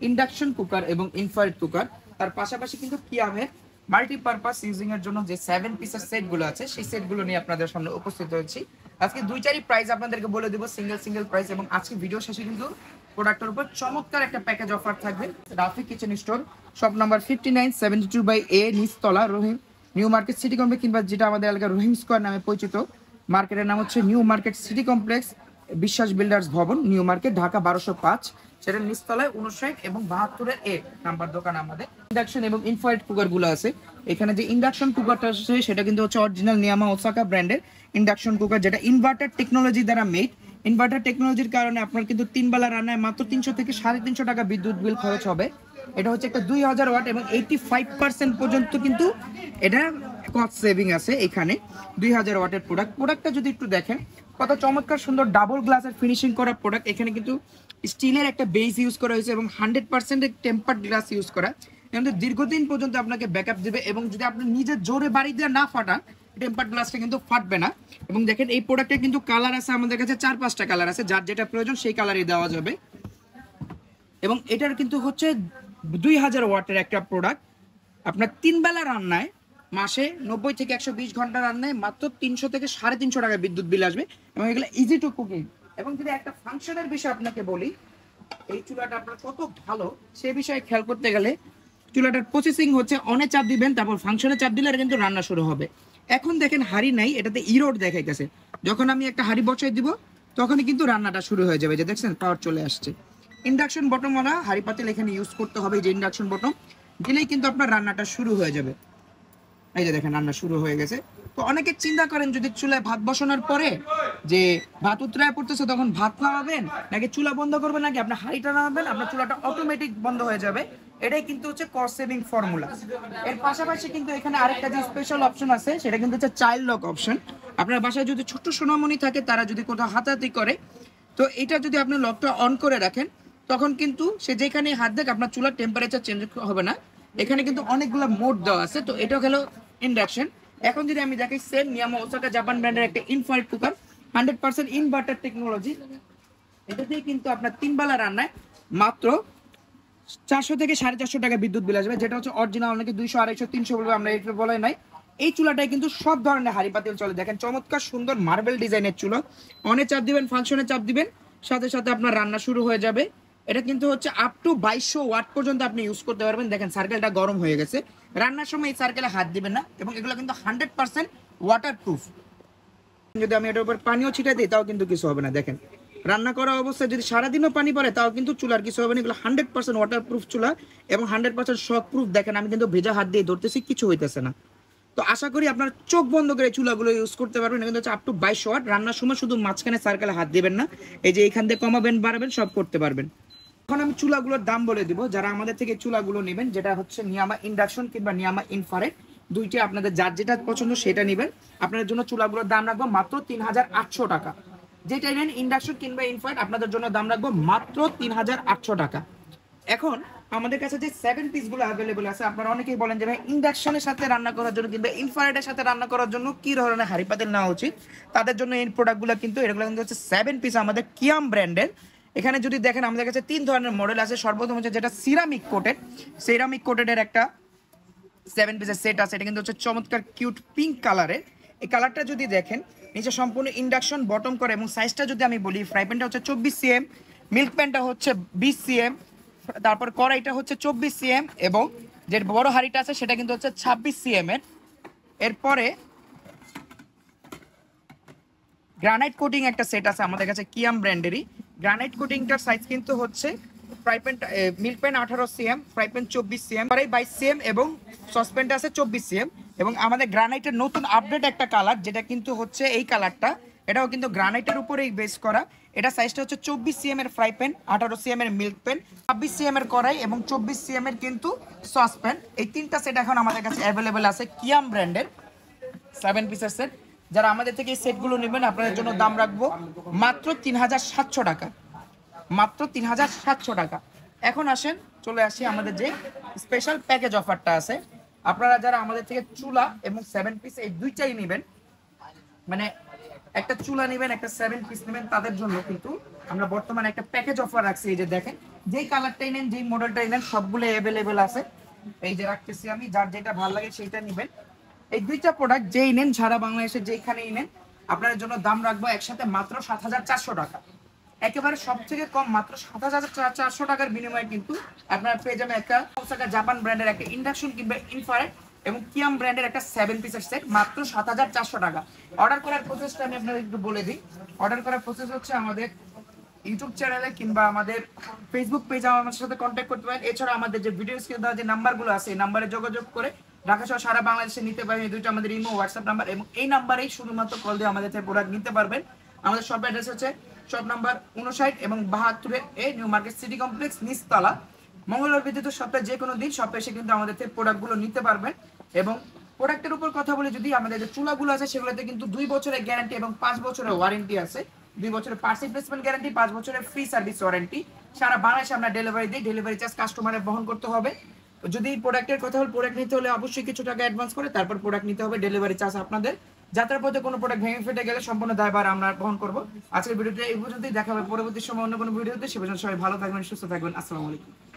Induction cooker এবং infrared cooker, তার পাশাপাশি কিন্তু কিয়ামের মাল্টিপারপাস ইউজিং এর জন্য যে 7 পিসের সেটগুলো আছে সেই সেটগুলো নিয়ে আপনাদের সামনে উপস্থিত হয়েছি। আজকে দুইটারই প্রাইস আপনাদেরকে বলে দেবো, সিঙ্গেল প্রাইস, এবং আজকে ভিডিও শেষে কিন্তু প্রোডাক্টের উপর চমৎকার একটা প্যাকেজ অফার থাকবে। Rafi kitchen store, shop number 5972/A, নিচতলা, রহিম নিউ মার্কেট সিটি কমপ্লেক্স, কিংবা যেটা আমাদের এলাকার রহিম স্কোয়ার নামে পরিচিত, মার্কেটের নাম হচ্ছে নিউ মার্কেট সিটি কমপ্লেক্স, বিশ্বাস বিল্ডার্স ভবন, নিউ মার্কেট, ঢাকা 1205। সেটা নিচতলায় 59 এবং 72-এ নাম্বার দোকান আমাদের। ইন্ডাকশন এবং ইনফ্রারেড কুকার গুলো আছে। এখানে যে ইন্ডাকশন কুকারটা আছে সেটা কিন্তু হচ্ছে অরিজিনাল নিয়ামা ওসাকা ব্র্যান্ডের ইন্ডাকশন কুকার, যেটা ইনভার্টার টেকনোলজি দ্বারা মেড। ইনভার্টার টেকনোলজির কারণে আপনার কিন্তু 3 বেলা রান্নায় মাত্র 300 থেকে 350 টাকা বিদ্যুৎ বিল খরচ হবে। এটা হচ্ছে একটা 2000 ওয়াট এবং 85% পর্যন্ত কিন্তু এটা কস্ট সেভিং আছে। এখানে 2000 ওয়াটের প্রোডাক্টটা যদি একটু দেখেন, কত চমৎকার সুন্দর ডাবল গ্লাসের ফিনিশিং করা প্রোডাক্ট। এখানে কিন্তু স্টিলের একটা বেস ইউজ করা হয়েছে এবং 100% টেম্পার্ড গ্লাস ইউজ করা, কিন্তু দীর্ঘদিন পর্যন্ত আপনাকে ব্যাকআপ দেবে। এবং যদি আপনি নিজে জোরে বাড়ি দিয়ে না ফাটান, টেম্পার্ড গ্লাসটা কিন্তু ফাটবে না। এবং দেখেন এই প্রোডাক্টে কিন্তু কালার আছে আমাদের কাছে 4-5টা কালার আছে, যার যেটা প্রয়োজন সেই কালারই দেওয়া যাবে। এবং এটার কিন্তু হচ্ছে 2000 ওয়াটের একটা প্রোডাক্ট। আপনার 3 বেলা রান্নায় মাসে 90 থেকে 120 ঘন্টা রান্নায় মাত্র 300 থেকে 350 টাকা বিদ্যুৎ বিল আসবে, এবং এগুলো ইজি টু কুকিং। এবং যদি একটা ফাংশনের বিষয় আপনাকে বলি, এই চুলাটা আপনার কত ভালো সে বিষয়ে খেয়াল করতে গেলে, চুলাটার প্রসেসিং হচ্ছে অনে চাপ দিবেন, তারপর ফাংশনে চাপ দিলে কিন্তু রান্না শুরু হবে। এখন দেখেন হাঁড়ি নাই, এটাতে ইরোড দেখাইতেছে। যখন আমি একটা হাঁড়ি বসাই দিব তখনই কিন্তু রান্নাটা শুরু হয়ে যাবে। যে দেখছেন পাওয়ার চলে আসছে। ইন্ডাকশন বটমওয়ালা হাঁড়ি পাতিল এখানে ইউজ করতে হবে, যে ইন্ডাকশন বটম দিলেই কিন্তু আপনার রান্নাটা শুরু হয়ে যাবে। এই যে দেখেন রান্না শুরু হয়ে গেছে। তো অনেকে চিন্তা করেন যদি চুলায় ভাত বসানোর পরে যে ভাত উতরায় পড়তেছে তখন ভাত নামাবেন নাকি চুলা বন্ধ করবেন নাকি আপনার হাঁড়িটা নামাবেন, আপনার চুলাটা অটোমেটিক বন্ধ হয়ে যাবে। এটাই কিন্তু হচ্ছে কস্ট সেভিং ফর্মুলা। এর পাশাপাশি কিন্তু এখানে আরেকটা যে স্পেশাল অপশন আছে সেটা কিন্তু হচ্ছে চাইল্ড লক অপশন। আপনার বাসায় যদি ছোট্ট সোনামণি থাকে, তারা যদি কোথাও হাতাহাতি করে, তো এটা যদি আপনি লকটা অন করে রাখেন তখন কিন্তু সে যেখানে হাত দেখ আপনার চুলার টেম্পারেচার চেঞ্জ হবে না। এখানে কিন্তু অনেকগুলো মোড দেওয়া আছে। তো এটা হলো ইন্ডাকশন। এখন যদি আমি দেখি সেম নিয়ামা ওসাকা জাপান ব্র্যান্ডের একটা ইনফ্রারেড কুকার, 100% ইনভার্টার টেকনোলজি। এটা দিয়ে কিন্তু আপনার 3 বেলা রান্নায় মাত্র 400 থেকে 450 টাকা বিদ্যুৎ বিল আসবে, যেটা হচ্ছে অরিজিনাল। অনেকে 200, 250, 300 বলবে, আমরা এটা বলে নাই। এই চুলাটায় কিন্তু সব ধরনের হাঁড়ি পাতিল চলে। দেখেন চমৎকার সুন্দর মার্বেল ডিজাইনের চুলা, অনে চাপ দিবেন, ফাংশনে চাপ দিবেন, সাথে সাথে আপনার রান্না শুরু হয়ে যাবে। এটা কিন্তু হচ্ছে আপ টু 2200 ওয়াট পর্যন্ত আপনি ইউজ করতে পারবেন। দেখেন সার্কেলটা গরম হয়ে গেছে, রান্নার সময় এই সার্কেলে হাত দিবেন না। এবং এগুলো কিন্তু 100% ওয়াটার প্রুফ। যদি আমি এটার উপর পানিও ছিটাই দিই তাও কিন্তু কিছু হবে না। দেখেন রান্না করা অবস্থায় যদি সারাদিনও পানি পড়ে তাও কিন্তু চুলার কিছু হবে না। এগুলো 100% ওয়াটার প্রুফ চুলা এবং 100% শক প্রুফ। দেখেন আমি কিন্তু ভেজা হাত দিয়ে ধরতেছি, কিছু হইতেছে না। তো আশা করি আপনার চোখ বন্ধ করে চুলাগুলো ইউজ করতে পারবেন। কিন্তু হচ্ছে আপ টু 2200 ওয়াট। রান্নার সময় শুধু মাঝখানে সার্কেলে হাত দিবেন না, এই যে এইখান থেকে কমাবেন বাড়াবেন সব করতে পারবেন। এখন আমি চুলাগুলোর দাম বলে দিব। যারা আমাদের থেকে চুলাগুলো নেবেন, যেটা হচ্ছে নিয়ামা ইন্ডাকশন কিংবা নিয়ামা ইনফ্রারেড, দুইটি আপনাদের যার যেটা পছন্দ সেটা নেবেন। আপনাদের জন্য চুলাগুলোর দাম রাখবো মাত্র 3800 টাকা। যেটা নেন ইন্ডাকশন কিংবা ইনফ্রারেড, আপনাদের জন্য দাম রাখবো মাত্র 3800 টাকা। এখন আমাদের কাছে যে 7 পিসগুলো অ্যাভেলেবল আছে, আপনারা অনেকেই বলেন যে ভাই ইন্ডাকশনের সাথে রান্না করার জন্য কিংবা ইনফ্রারেডের সাথে রান্না করার জন্য কি ধরনের হাঁড়ি পাতিল নেওয়া উচিত, তাদের জন্য এই প্রোডাক্টগুলো কিন্তু এগুলো কিন্তু হচ্ছে 7 পিস আমাদের কিয়াম ব্র্যান্ডের। এখানে যদি দেখেন আমাদের কাছে 3 ধরনের মডেল আছে। সর্বপ্রথম হচ্ছে যেটা সিরামিক কোটেডের একটা 7 পিসের সেট আছে। এটা কিন্তু হচ্ছে চমৎকার কিউট পিঙ্ক কালারের। এই কালারটা যদি দেখেন, নিচে সম্পূর্ণ ইন্ডাকশন বটম করে, এবং সাইজটা যদি আমি বলি, ফ্রাই প্যানটা হচ্ছে 24 cm, মিল্ক প্যানটা হচ্ছে 20 cm, তারপর কড়াইটা হচ্ছে 24 cm, এবং যে বড় হাঁড়িটা আছে সেটা কিন্তু হচ্ছে 26 cm এর। এরপরে গ্রানাইট কোটিং একটা সেট আছে আমাদের কাছে কিয়াম ব্র্যান্ডেরই। গ্রানাইট কোটিংটার সাইজ কিন্তু হচ্ছে fry pan milk pan 18 cm, fry pan 24 cm, কড়াই 22 cm এবং সসপ্যানটা আছে 24 cm। এবং আমাদের গ্রানাইটের নতুন আপডেট একটা কালার, যেটা কিন্তু হচ্ছে এই কালারটা, এটাও কিন্তু গ্রানাইটের উপরেই বেস করা। এটা সাইজটা হচ্ছে 24 cm এর ফ্রাই প্যান, 18 cm এর মিল্ক প্যান, 26 cm এর কড়াই এবং 24 cm এর কিন্তু সসপ্যান। এই তিনটা সেট এখন আমাদের কাছে অ্যাভেলেবেল আছে কিয়াম ব্র্যান্ডের 7 পিসের সেট। যারা আমাদের থেকে এই সেটগুলো নেবেন, আপনাদের জন্য দাম রাখবো মাত্র 3700 টাকা, মাত্র 3700 টাকা। এখন আসেন চলে আসি আমাদের যে স্পেশাল প্যাকেজ অফারটা আছে। আপনারা যারা আমাদের থেকে চুলা এবং 7 পিস এই দুইটাই নেবেন, মানে একটা চুলা নেবেন একটা 7 পিস নেবেন, তাদের জন্য কিন্তু আমরা বর্তমানে একটা প্যাকেজ অফার রাখছি, এই যে দেখেন যেই কালারটাই নেন যেই মডেলটাই নেন সবগুলো অ্যাভেলেবেল আছে। এই যে রাখতেছি আমি, যার যেটা ভালো লাগে সেইটা নেবেন। এই দুইটা প্রোডাক্ট যেই নেন সারা বাংলাদেশে যেখানেই নেন আপনার জন্য দাম রাখবো একসাথে মাত্র ৭,৪০০ টাকা। একেবারে সব থেকে কম মাত্র ৭,৪০০ টাকার বিনিময়ে কিন্তু আপনারা পেয়ে যাবেন একটা ওসাকা জাপান ব্র্যান্ডের একটা ইন্ডাকশন কিংবা ইনফ্রারেড এবং কিয়াম ব্র্যান্ডের একটা 7 পিসের সেট মাত্র ৭,৪০০ টাকা। অর্ডার করার প্রসেসটা আমি আপনাদের একটু বলে দিই। অর্ডার করার প্রসেস হচ্ছে আমাদের ইউটিউব চ্যানেলে কিংবা আমাদের ফেসবুক পেজে আমার সাথে কন্ট্যাক্ট করতে পারেন। এছাড়া আমাদের যে ভিডিও স্ক্রিনে দেওয়া যে নাম্বারগুলো আছে এই নাম্বারে যোগাযোগ করে ঢাকা সহ সারা বাংলাদেশে নিতে পারেন। এই দুইটা আমাদের ইমো হোয়াটসঅ্যাপ নাম্বার এবং এই নাম্বারেই শুধুমাত্র কল দিয়ে আমাদের থেকে প্রোডাক্ট নিতে পারবেন। আমাদের শপ অ্যাড্রেস হচ্ছে শপ নাম্বার 59 এবং 72 এ নিউ মার্কেট সিটি কমপ্লেক্স নিচতলা। মঙ্গলবার ব্যতীত সপ্তাহে যে কোনো দিন শপে এসে কিন্তু আমাদের থেকে প্রোডাক্টগুলো নিতে পারবেন। এবং প্রোডাক্টের উপর কথা বলে যদি আমাদের যে চুলাগুলো আছে সেগুলোতে কিন্তু 2 বছরের গ্যারান্টি এবং 5 বছরের ওয়ারেন্টি আছে। 2 বছরের পার্টস রিপ্লেসমেন্ট গ্যারান্টি, 5 বছরের ফ্রি সার্ভিস ওয়ারেন্টি। সারা বাংলাদেশে আমরা ডেলিভারি দিই, ডেলিভারি চার্জ কাস্টমারের বহন করতে হবে। যদি প্রোডাক্টের কথা হল প্রোডাক্ট নিতে হলে অবশ্যই কিছু টাকা অ্যাডভান্স করে তারপর প্রোডাক্ট নিতে হবে, ডেলিভারি চার্জ আপনাদের। যাত্রার পথে কোনো প্রোডাক্ট ভেঙে ফেটে গেলে সম্পূর্ণ দায়ভার আমরা বহন করব। আজকের ভিডিওটা এই পর্যন্তই, দেখা হবে পরবর্তী সময় অন্য কোনো ভিডিওতে। সে পর্যন্ত সবাই ভালো থাকবেন, সুস্থ থাকবেন। আসসালামু আলাইকুম।